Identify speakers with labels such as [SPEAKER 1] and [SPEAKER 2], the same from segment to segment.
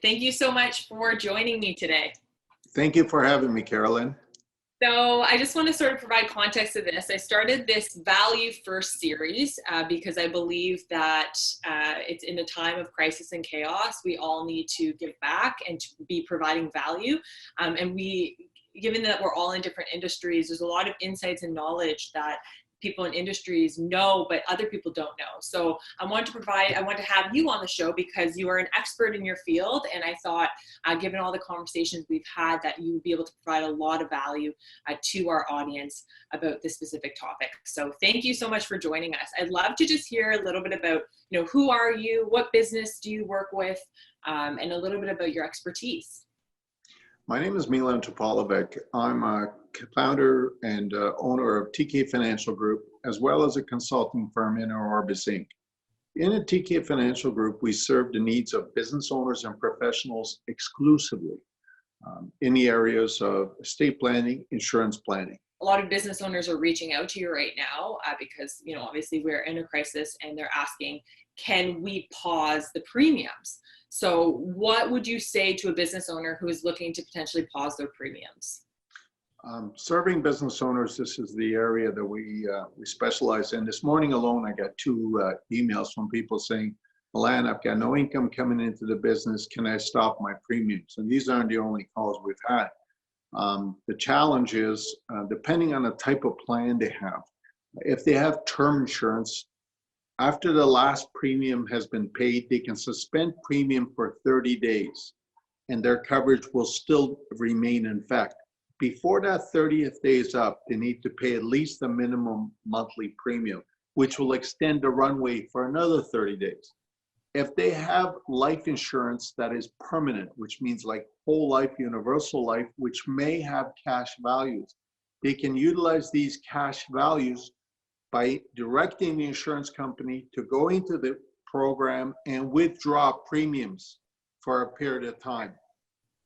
[SPEAKER 1] Thank you so much for joining me today.
[SPEAKER 2] Thank you for having me, Carolyn.
[SPEAKER 1] So I just want to sort of provide context to this. I started this Value First series because I believe that it's in a time of crisis and chaos. We all need to give back and to be providing value. Given that we're all in different industries, there's a lot of insights and knowledge that people in industries know, but other people don't know. So I want to have you on the show because you are an expert in your field. And I thought, given all the conversations we've had, that you would be able to provide a lot of value to our audience about this specific topic. So thank you so much for joining us. I'd love to just hear a little bit about, who are you, what business do you work with, and a little bit about your expertise.
[SPEAKER 2] My name is Milan Topolovec. I'm a founder and owner of TK Financial Group, as well as a consulting firm in Orbis Inc. In a TK Financial Group, we serve the needs of business owners and professionals exclusively in the areas of estate planning, insurance planning.
[SPEAKER 1] A lot of business owners are reaching out to you right now because, obviously we're in a crisis and they're asking, can we pause the premiums? So what would you say to a business owner who is looking to potentially pause their premiums?
[SPEAKER 2] Serving business owners, this is the area that we specialize in. This morning alone, I got 2 emails from people saying, Milan, I've got no income coming into the business. Can I stop my premiums? And these aren't the only calls we've had. The challenge is, depending on the type of plan they have, if they have term insurance, after the last premium has been paid, they can suspend premium for 30 days and their coverage will still remain in effect. Before that 30th day is up, they need to pay at least the minimum monthly premium, which will extend the runway for another 30 days. If they have life insurance that is permanent, which means like whole life, universal life, which may have cash values, they can utilize these cash values by directing the insurance company to go into the program and withdraw premiums for a period of time.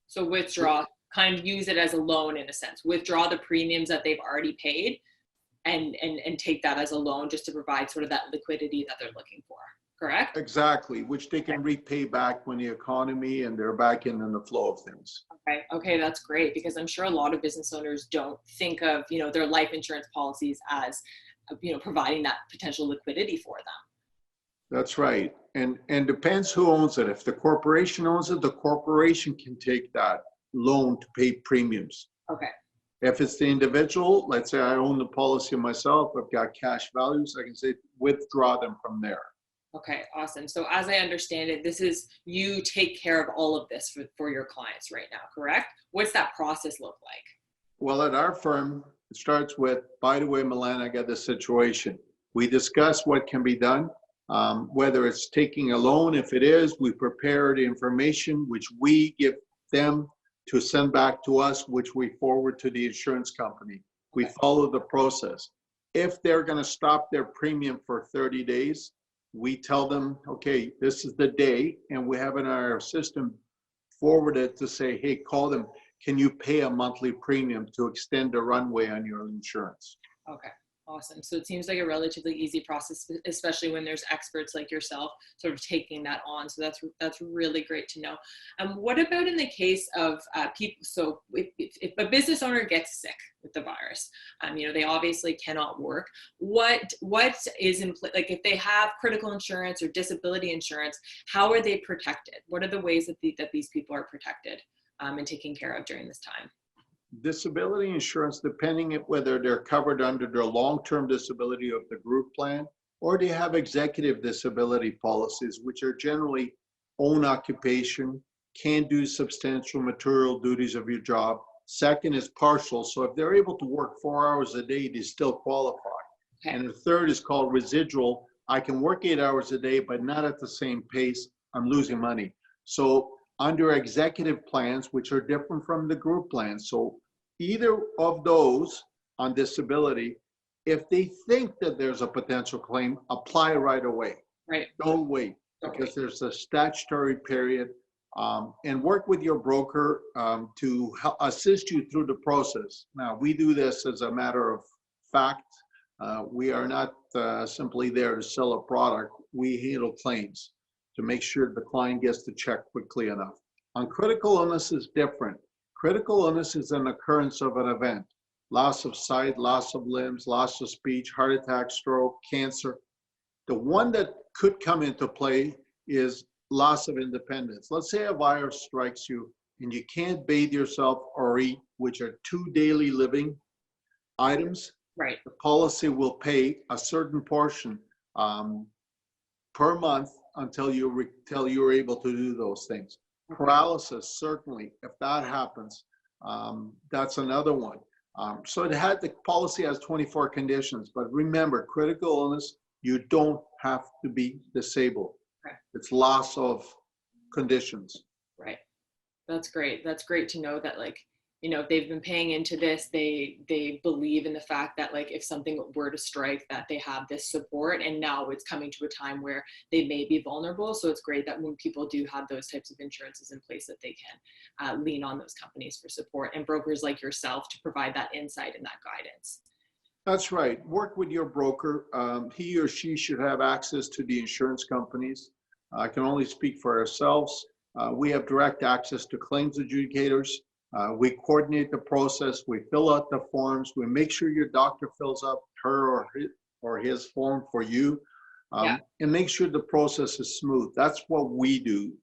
[SPEAKER 1] So withdraw, kind of use it as a loan in a sense, withdraw the premiums that they've already paid and take that as a loan just to provide sort of that liquidity that they're looking for, correct?
[SPEAKER 2] Exactly, which they can repay back when the economy and they're back in the flow of things.
[SPEAKER 1] Okay, that's great because I'm sure a lot of business owners don't think of, their life insurance policies as providing that potential liquidity for them.
[SPEAKER 2] That's right. And depends who owns it. If the corporation owns it, the corporation can take that loan to pay premiums.
[SPEAKER 1] Okay.
[SPEAKER 2] If it's the individual, let's say I own the policy myself, I've got cash values, I can say withdraw them from there.
[SPEAKER 1] Okay, awesome. So as I understand it, this is you take care of all of this for your clients right now, correct? What's that process look like?
[SPEAKER 2] Well, at our firm, it starts with, by the way, Milan, I got this situation. We discuss what can be done, whether it's taking a loan. If it is, we prepare the information, which we give them to send back to us, which we forward to the insurance company. We follow the process. If they're going to stop their premium for 30 days, we tell them, okay, this is the day, and we have in our system forwarded to say, hey, call them. Can you pay a monthly premium to extend the runway on your insurance?
[SPEAKER 1] Okay, awesome. So it seems like a relatively easy process, especially when there's experts like yourself sort of taking that on. So that's really great to know. What about in the case of people? So if a business owner gets sick with the virus, they obviously cannot work. What is in place? Like if they have critical insurance or disability insurance, how are they protected? What are the ways that these people are protected and taken care of during this time?
[SPEAKER 2] Disability insurance, depending on whether they're covered under their long-term disability of the group plan, or they have executive disability policies, which are generally own occupation, can do substantial material duties of your job. Second is partial. So if they're able to work 4 hours a day, they still qualify. Okay. And the third is called residual. I can work 8 hours a day, but not at the same pace. I'm losing money. So under executive plans, which are different from the group plans. So either of those on disability, if they think that there's a potential claim, apply right away.
[SPEAKER 1] Right.
[SPEAKER 2] Don't wait, because there's a statutory period, and work with your broker to help assist you through the process. Now, we do this as a matter of fact. We are not simply there to sell a product. We handle claims to make sure the client gets the check quickly enough. On critical illness is different. Critical illness is an occurrence of an event. Loss of sight, loss of limbs, loss of speech, heart attack, stroke, cancer. The one that could come into play is loss of independence. Let's say a virus strikes you and you can't bathe yourself or eat, which are two daily living items.
[SPEAKER 1] Right.
[SPEAKER 2] The policy will pay a certain portion per month until you're able to do those things. Paralysis, certainly, if that happens, that's another one. So the policy has 24 conditions, but remember, critical illness, you don't have to be disabled.
[SPEAKER 1] Right.
[SPEAKER 2] It's loss of conditions.
[SPEAKER 1] Right. That's great. That's great to know that, like, you know, they've been paying into this. They believe in the fact that, like, if something were to strike, that they have this support, and now it's coming to a time where they may be vulnerable. So it's great that when people do have those types of insurances in place, that they can lean on those companies for support, and brokers like yourself to provide that insight and that guidance.
[SPEAKER 2] That's right. Work with your broker. He or she should have access to the insurance companies. I can only speak for ourselves. We have direct access to claims adjudicators. We coordinate the process. We fill out the forms. We make sure your doctor fills up her or his form for you, and make sure the process is smooth. That's what we do.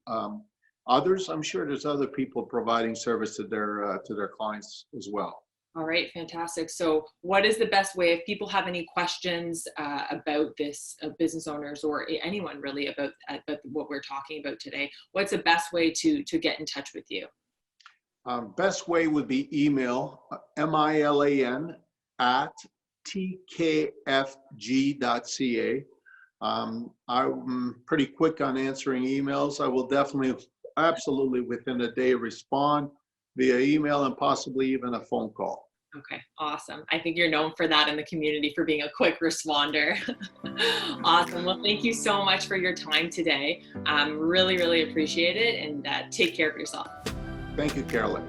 [SPEAKER 2] Others, I'm sure there's other people providing service to their clients as well.
[SPEAKER 1] All right, fantastic. So what is the best way, if people have any questions about this, business owners or anyone really about what we're talking about today, what's the best way to get in touch with you?
[SPEAKER 2] Best way would be email, milan@tkfg.ca. I'm pretty quick on answering emails. I will absolutely within a day respond via email and possibly even a phone call.
[SPEAKER 1] Okay, awesome. I think you're known for that in the community, for being a quick responder. Awesome. Well, thank you so much for your time today. Really, really appreciate it, and take care of yourself.
[SPEAKER 2] Thank you, Carolyn.